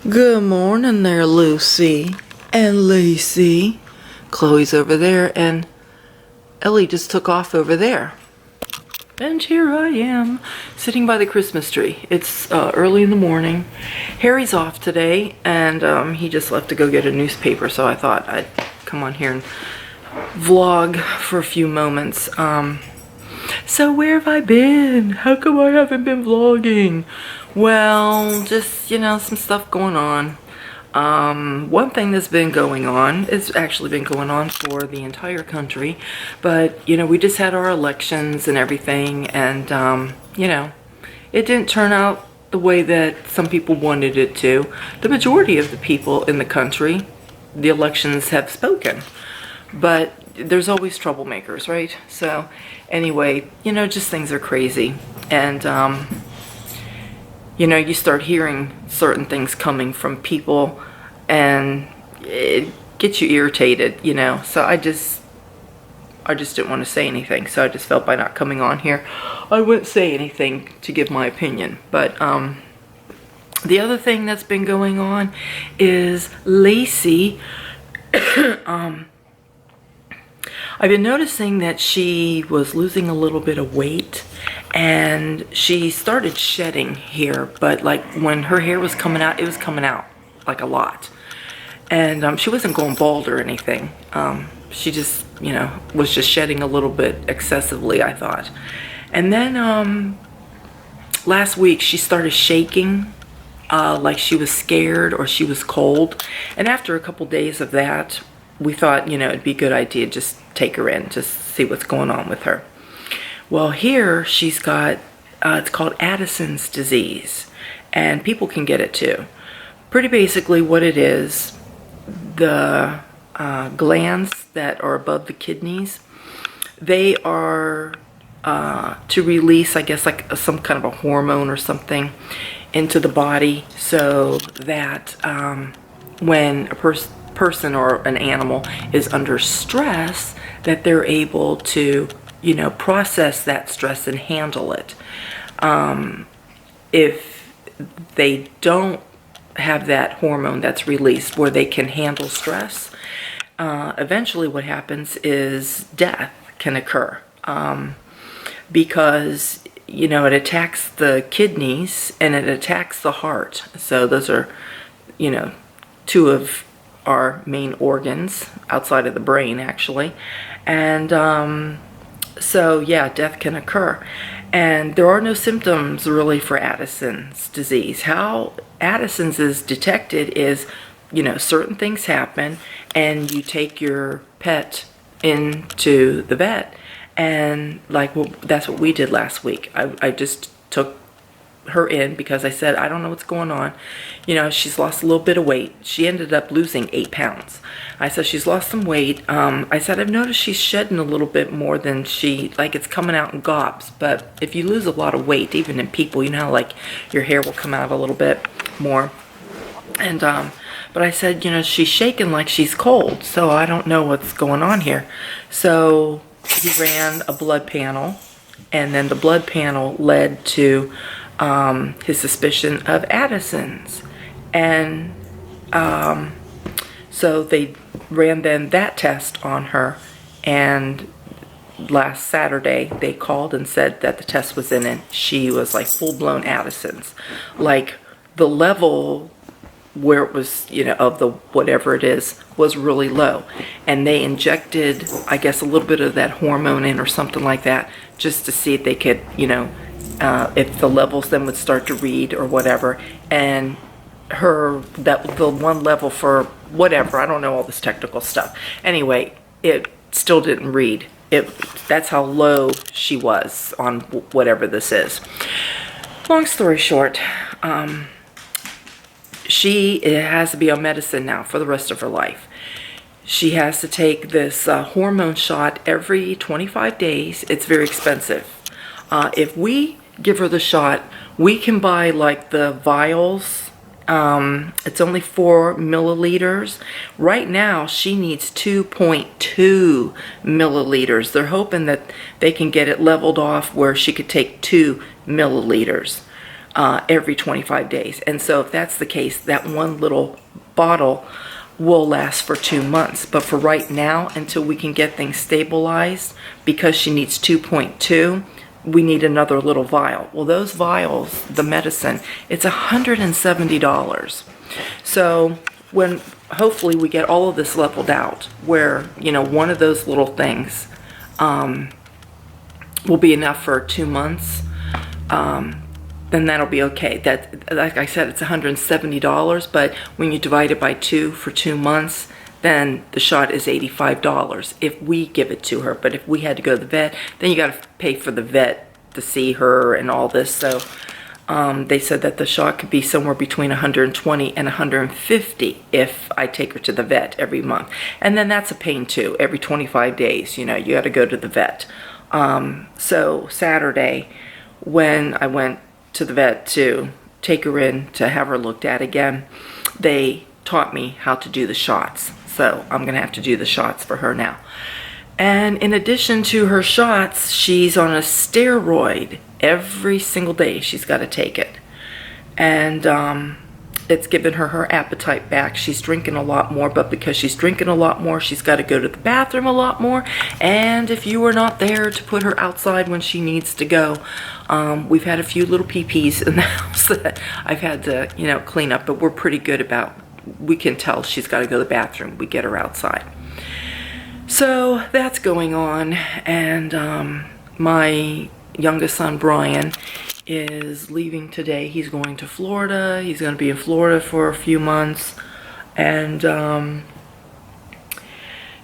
Good morning there, Lucy and Lacey. Chloe's over there, and Ellie just took off over there. And here I am, sitting by the Christmas tree. It's early in the morning. Harry's off today, and he just left to go get a newspaper, so I thought I'd come on here and vlog for a few moments. So where have I been? How come I haven't been vlogging? Well, just, some stuff going on. One thing that's been going on, it's actually been going on for the entire country, but, we just had our elections and everything, and, it didn't turn out the way that some people wanted it to. The majority of the people in the country, the elections have spoken, but there's always troublemakers, right? So, anyway, just things are crazy, and, you start hearing certain things coming from people and it gets you irritated, so I just didn't want to say anything, so I just felt by not coming on here I wouldn't say anything to give my opinion. But the other thing that's been going on is Lacey. I've been noticing that she was losing a little bit of weight, and she started shedding hair, but like when her hair was coming out, it was coming out like a lot. And she wasn't going bald or anything. She just, was just shedding a little bit excessively, I thought. And then last week she started shaking like she was scared or she was cold. And after a couple days of that, we thought, it'd be a good idea just take her in, just see what's going on with her. Well, here she's got, it's called Addison's disease, and people can get it too. Pretty basically what it is, the glands that are above the kidneys, they are to release, I guess, like some kind of a hormone or something into the body, so that when a person or an animal is under stress, that they're able to, process that stress and handle it. If they don't have that hormone that's released where they can handle stress, eventually what happens is death can occur, because it attacks the kidneys and it attacks the heart. So those are two of our main organs outside of the brain, actually. And so yeah, death can occur. And there are no symptoms really for Addison's disease. How Addison's is detected is, certain things happen and you take your pet into the vet, and that's what we did last week. I just took her in because I said, I don't know what's going on. She's lost a little bit of weight. She ended up losing 8 pounds. I said, she's lost some weight. I said, I've noticed she's shedding a little bit more than it's coming out in gobs. But if you lose a lot of weight, even in people, how your hair will come out a little bit more. And, but I said, she's shaking like she's cold. So I don't know what's going on here. So he ran a blood panel, and then the blood panel led to his suspicion of Addison's, and so they ran then that test on her, and last Saturday they called and said that the test was in, and she was like full-blown Addison's, like the level where it was, of the whatever it is, was really low, and they injected, I guess, a little bit of that hormone in or something like that, just to see if they could, if the levels then would start to read or whatever. And the one level for whatever, I don't know all this technical stuff. Anyway, it still didn't read. That's how low she was on whatever this is. Long story short, she has to be on medicine now for the rest of her life. She has to take this hormone shot every 25 days. It's very expensive. If we give her the shot, we can buy like the vials. It's only 4 milliliters. Right now, she needs 2.2 milliliters. They're hoping that they can get it leveled off where she could take 2 milliliters. every 25 days. And so if that's the case, that one little bottle will last for 2 months. But for right now, until we can get things stabilized, because she needs 2.2, we need another little vial. Well, those vials, the medicine, it's $170. So when hopefully we get all of this leveled out, where, you know, one of those little things will be enough for 2 months, then that'll be okay. That, like I said, it's $170, but when you divide it by 2 for 2 months, then the shot is $85 if we give it to her. But if we had to go to the vet, then you got to pay for the vet to see her and all this. So they said that the shot could be somewhere between $120 and $150 if I take her to the vet every month. And then that's a pain too. Every 25 days, you know, you got to go to the vet. So Saturday, when I went to the vet to take her in to have her looked at again, they taught me how to do the shots. So I'm gonna have to do the shots for her now. And in addition to her shots, she's on a steroid every single day. She's got to take it. And it's given her her appetite back. She's drinking a lot more, but because she's drinking a lot more, she's got to go to the bathroom a lot more. And if you were not there to put her outside when she needs to go, we've had a few little pee-pees in the house that I've had to, you know, clean up, but we're pretty good about, we can tell she's got to go to the bathroom. We get her outside. So that's going on. And my youngest son, Brian, is leaving today. He's going to Florida. He's going to be in Florida for a few months. And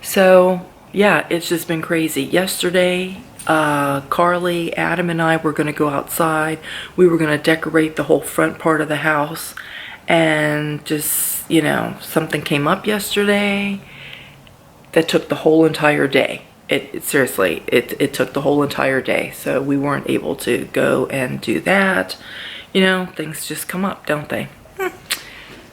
so yeah, it's just been crazy. Yesterday, Carly, Adam, and I were going to go outside. We were going to decorate the whole front part of the house. And just, you know, something came up yesterday that took the whole entire day. Seriously, it took the whole entire day. So we weren't able to go and do that. You know, things just come up, don't they?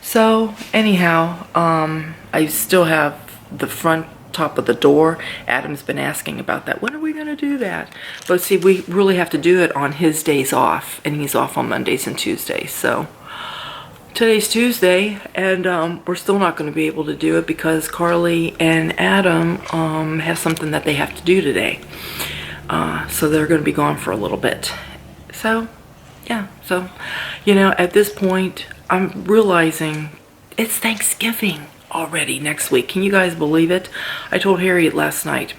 So anyhow, I still have the front top of the door. Adam's been asking about that. When are we going to do that? But see, we really have to do it on his days off. And he's off on Mondays and Tuesdays. So today's Tuesday, and we're still not going to be able to do it because Carly and Adam have something that they have to do today. So they're going to be gone for a little bit. So, yeah. So, you know, at this point, I'm realizing it's Thanksgiving already next week. Can you guys believe it? I told Harriet last night.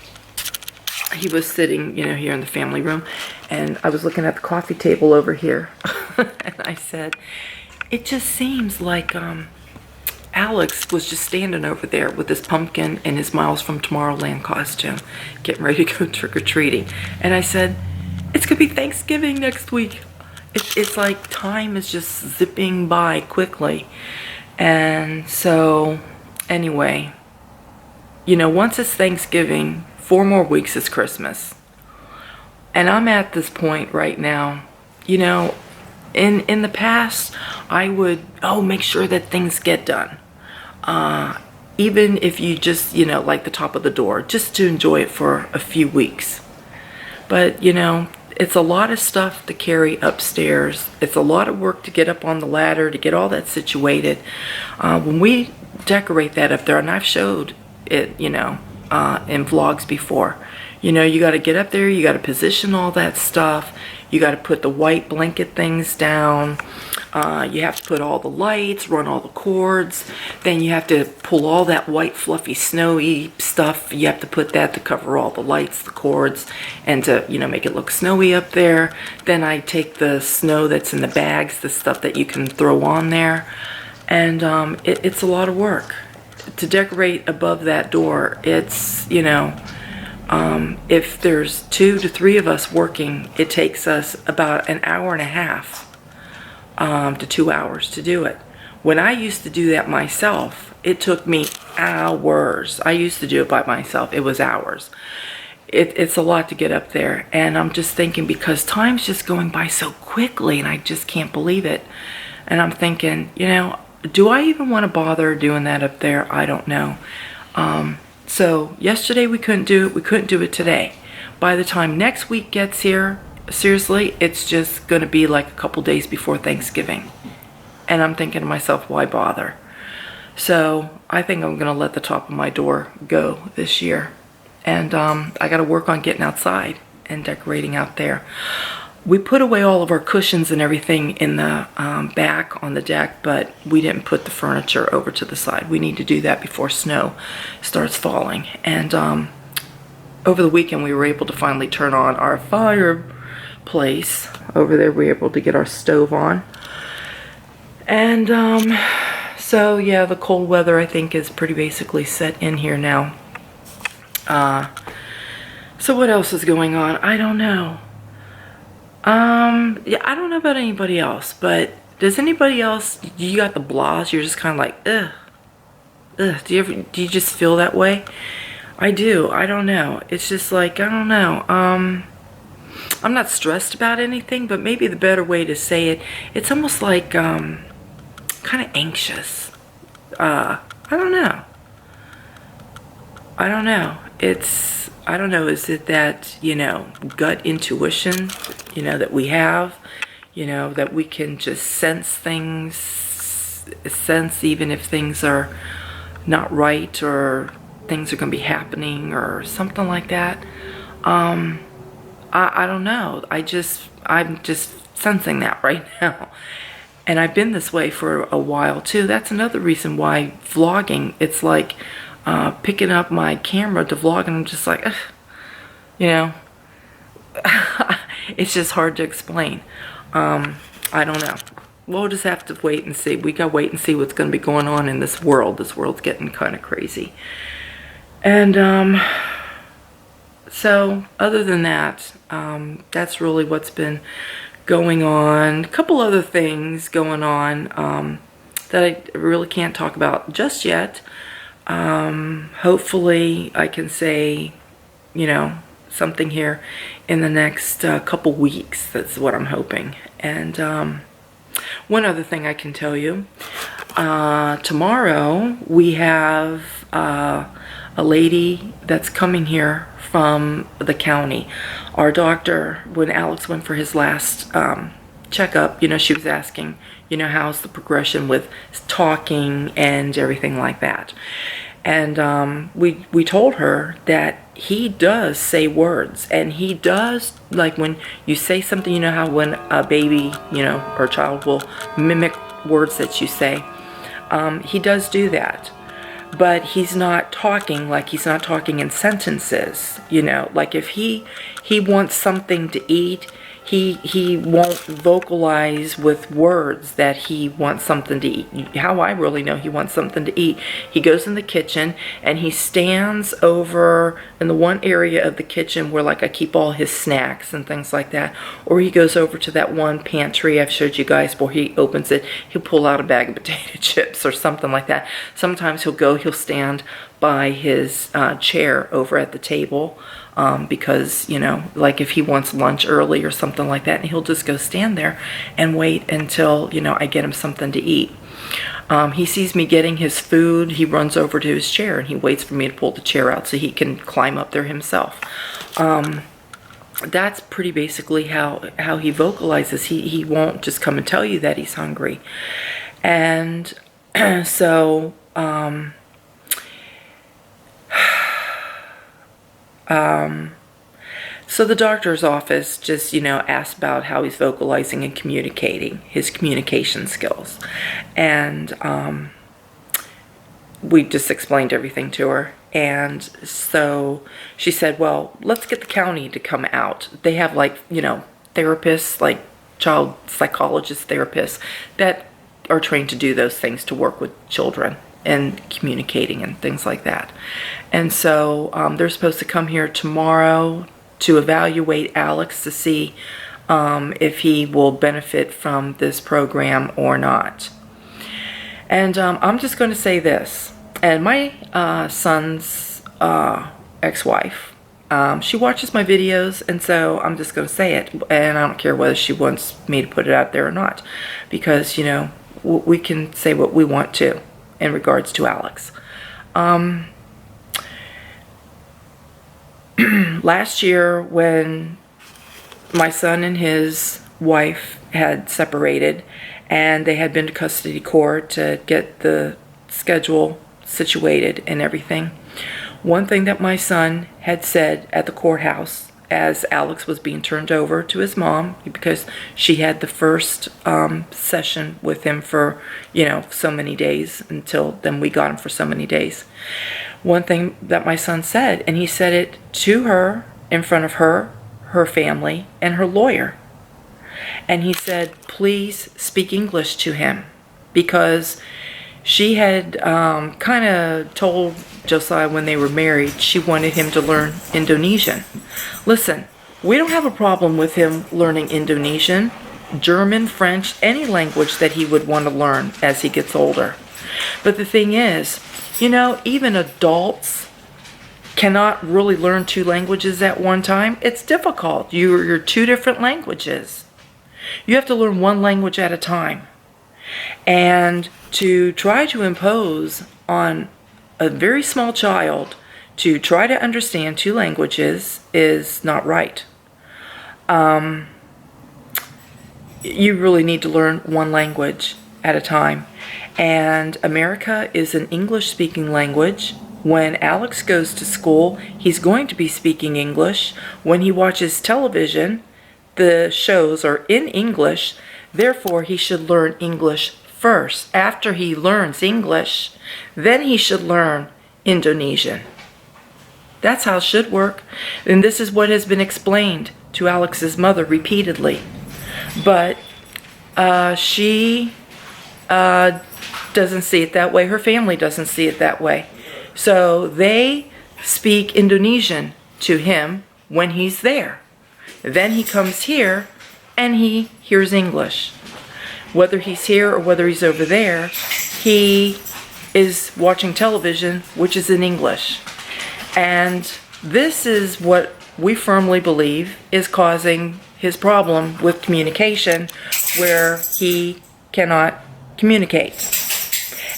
He was sitting, you know, here in the family room, and I was looking at the coffee table over here. And I said, it just seems like Alex was just standing over there with his pumpkin and his Miles from Tomorrowland costume, getting ready to go trick-or-treating. And I said, it's going to be Thanksgiving next week. It's like time is just zipping by quickly. And so, anyway, you know, once it's Thanksgiving, 4 more weeks is Christmas. And I'm at this point right now, you know, in the past, I would, make sure that things get done. Even if you just, you know, like the top of the door, just to enjoy it for a few weeks. But, you know, it's a lot of stuff to carry upstairs. It's a lot of work to get up on the ladder, to get all that situated. When we decorate that up there, and I've showed it, you know, in vlogs before, you know, you got to get up there, you got to position all that stuff. You got to put the white blanket things down. You have to put all the lights, run all the cords. Then you have to pull all that white, fluffy, snowy stuff. You have to put that to cover all the lights, the cords, and to, you know, make it look snowy up there. Then I take the snow that's in the bags, the stuff that you can throw on there. And it's a lot of work. To decorate above that door, it's, you know, if there's 2 to 3 of us working, it takes us about an hour and a half to 2 hours to do it. When I used to do that myself, it took me hours. I used to do it by myself. It was hours. It's a lot to get up there. And I'm just thinking, because time's just going by so quickly, and I just can't believe it. And I'm thinking, you know, do I even want to bother doing that up there? I don't know. So yesterday we couldn't do it. We couldn't do it today. By the time next week gets here, seriously, it's just going to be like a couple days before Thanksgiving. And I'm thinking to myself, why bother? So I think I'm going to let the top of my door go this year. And I got to work on getting outside and decorating out there. We put away all of our cushions and everything in the back on the deck, but we didn't put the furniture over to the side. We need to do that before snow starts falling. And over the weekend, we were able to finally turn on our fireplace. Over there, we were able to get our stove on. And so, yeah, the cold weather, I think, is pretty basically set in here now. So what else is going on? I don't know. Yeah, I don't know about anybody else, but does anybody else, you got the blahs, you're just kind of like, ugh. Do you just feel that way? I do. I don't know. It's just like, I don't know. I'm not stressed about anything, but maybe the better way to say it, it's almost like, kind of anxious. I don't know. I don't know. I don't know, is it that, gut intuition, that we have, that we can just sense things, sense even if things are not right or things are going to be happening or something like that. I don't know. I'm just sensing that right now. And I've been this way for a while too. That's another reason why vlogging, it's like picking up my camera to vlog and I'm just like, it's just hard to explain. I don't know. We'll just have to wait and see. We gotta wait and see what's gonna be going on in this world. This world's getting kind of crazy. And so other than that, that's really what's been going on. A couple other things going on that I really can't talk about just yet. Hopefully I can say, something here in the next couple weeks. That's what I'm hoping. And one other thing I can tell you, tomorrow we have a lady that's coming here from the county. Our doctor, when Alex went for his last checkup, she was asking, how's the progression with talking and everything like that. And we told her that he does say words, and he does, like when you say something, how when a baby, or a child will mimic words that you say, he does do that. But he's not talking, like he's not talking in sentences, like if he wants something to eat, he won't vocalize with words that he wants something to eat. How I really know he wants something to eat, he goes in the kitchen and he stands over in the one area of the kitchen where like I keep all his snacks and things like that, or he goes over to that one pantry I've showed you guys where he opens it, he'll pull out a bag of potato chips or something like that. Sometimes he'll stand by his chair over at the table, because, like if he wants lunch early or something like that, and he'll just go stand there and wait until, I get him something to eat. He sees me getting his food, he runs over to his chair and he waits for me to pull the chair out so he can climb up there himself. That's pretty basically how he vocalizes. He won't just come and tell you that he's hungry. And so so the doctor's office just, asked about how he's vocalizing and communicating, his communication skills. And we just explained everything to her. And so she said, well, let's get the county to come out. They have like, therapists, like child psychologist therapists that are trained to do those things, to work with children and communicating and things like that. And so they're supposed to come here tomorrow to evaluate Alex to see if he will benefit from this program or not. And I'm just going to say this. And my son's ex-wife, she watches my videos, and so I'm just going to say it. And I don't care whether she wants me to put it out there or not, because, we can say what we want to in regards to Alex. Last year when my son and his wife had separated, and they had been to custody court to get the schedule situated and everything. One thing that my son had said at the courthouse as Alex was being turned over to his mom, because she had the first session with him for, so many days, until then we got him for so many days. One thing that my son said, and he said it to her, in front of her family, and her lawyer. And he said, please speak English to him, because she had kind of told Josiah when they were married she wanted him to learn Indonesian. Listen, we don't have a problem with him learning Indonesian, German, French, any language that he would want to learn as he gets older. But the thing is, even adults cannot really learn 2 languages at one time. It's difficult. You're 2 different languages. You have to learn 1 language at a time. And to try to impose on a very small child to try to understand 2 languages is not right. You really need to learn 1 language at a time. And America is an English-speaking language. When Alex goes to school, he's going to be speaking English. When he watches television, the shows are in English. Therefore, he should learn English first. After he learns English, then he should learn Indonesian. That's how it should work. And this is what has been explained to Alex's mother repeatedly. But she doesn't see it that way. Her family doesn't see it that way. So they speak Indonesian to him when he's there. Then he comes here and he hears English. Whether he's here or whether he's over there, he is watching television, which is in English. And this is what we firmly believe is causing his problem with communication, where he cannot communicate.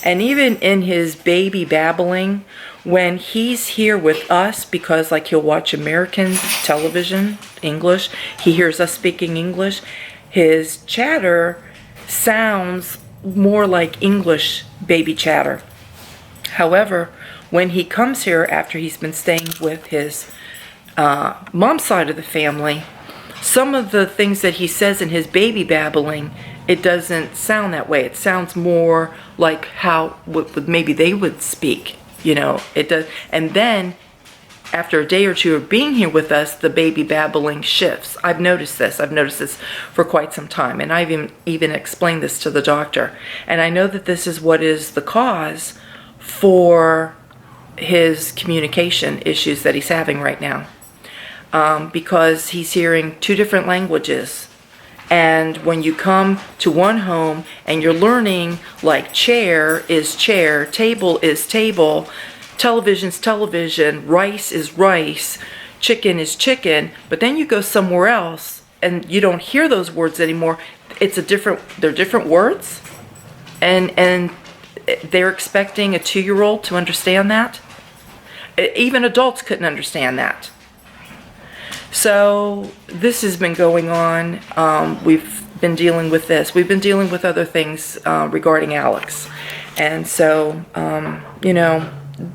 And even in his baby babbling, when he's here with us, because like he'll watch American television, English, he hears us speaking English, his chatter sounds more like English baby chatter. However, when he comes here after he's been staying with his mom's side of the family, some of the things that he says in his baby babbling, it doesn't sound that way. It sounds more like how maybe they would speak, it does. And then after a day or 2 of being here with us, the baby babbling shifts. I've noticed this for quite some time, and I've even explained this to the doctor. And I know that this is what is the cause for his communication issues that he's having right now, because he's hearing 2 different languages. And when you come to one home and you're learning like chair is chair, table is table, television's television, rice is rice, chicken is chicken, but then you go somewhere else and you don't hear those words anymore. They're different words, and they're expecting a 2-year-old to understand that. Even adults couldn't understand that. So this has been going on. We've been dealing with this. We've been dealing with other things regarding Alex. And so,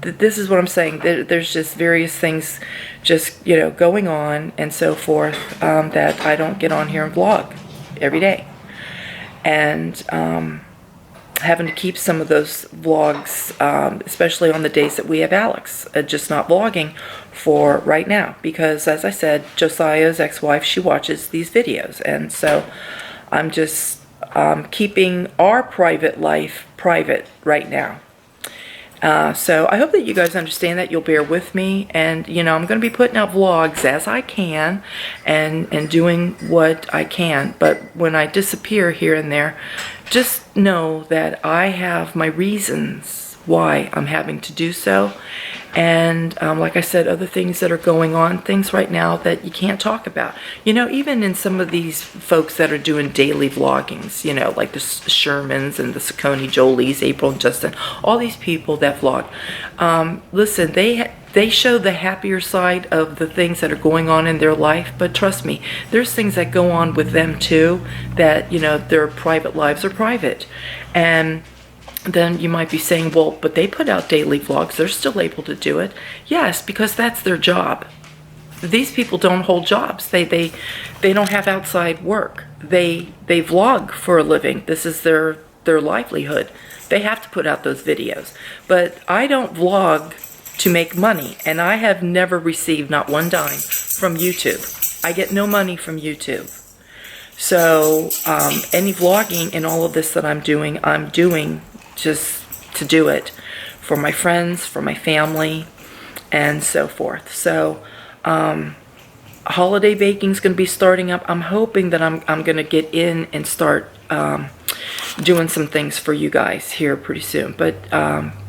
this is what I'm saying. There's just various things just, going on and so forth that I don't get on here and vlog every day. And having to keep some of those vlogs, especially on the days that we have Alex, just not vlogging for right now, because as I said, Josiah's ex-wife, she watches these videos, and so I'm just keeping our private life private right now. So I hope that you guys understand that. You'll bear with me, and I'm going to be putting out vlogs as I can and doing what I can. But when I disappear here and there, just know that I have my reasons why I'm having to do so. And like I said, other things that are going on, things right now that you can't talk about. You know, even in some of these folks that are doing daily vloggings, you know, like the Shermans and the Saucony Jolies, April and Justin, all these people that vlog. Listen, they show the happier side of the things that are going on in their life, but trust me, there's things that go on with them too that, you know, their private lives are private. And then you might be saying, well, but they put out daily vlogs. They're still able to do it. Yes, because that's their job. These people don't hold jobs. They don't have outside work. They vlog for a living. This is their livelihood. They have to put out those videos. But I don't vlog to make money, and I have never received not one dime from YouTube. I get no money from YouTube. So any vlogging and all of this that I'm doing just to do it for my friends, for my family, and so forth. So holiday baking is going to be starting up. I'm hoping that I'm going to get in and start doing some things for you guys here pretty soon. But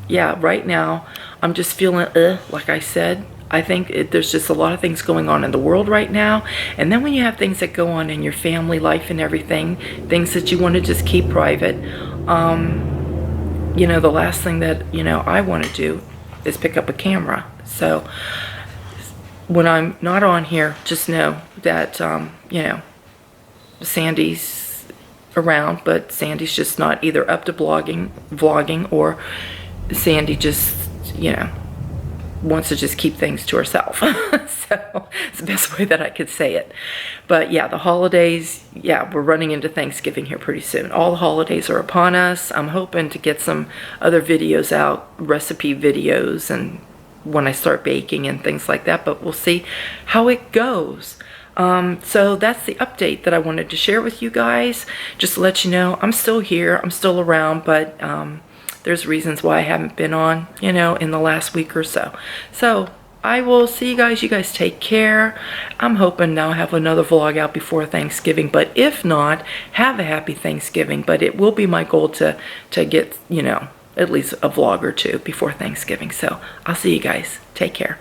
yeah, right now I'm just feeling like I said. I think there's just a lot of things going on in the world right now. And then when you have things that go on in your family life and everything, things that you want to just keep private, you know, the last thing that, you know, I want to do is pick up a camera. So when I'm not on here, just know that, you know, Sandy's around, but Sandy's just not either up to vlogging, or Sandy just, you know, wants to just keep things to herself. So it's the best way that I could say it. But yeah, the holidays, yeah, we're running into Thanksgiving here pretty soon. All the holidays are upon us. I'm hoping to get some other videos out, recipe videos, and when I start baking and things like that, but we'll see how it goes. So that's the update that I wanted to share with you guys. Just to let you know, I'm still here, I'm still around, but there's reasons why I haven't been on, you know, in the last week or so. So I will see you guys. You guys take care. I'm hoping now I have another vlog out before Thanksgiving, but if not, have a happy Thanksgiving. But it will be my goal to get, you know, at least a vlog or two before Thanksgiving. So I'll see you guys. Take care.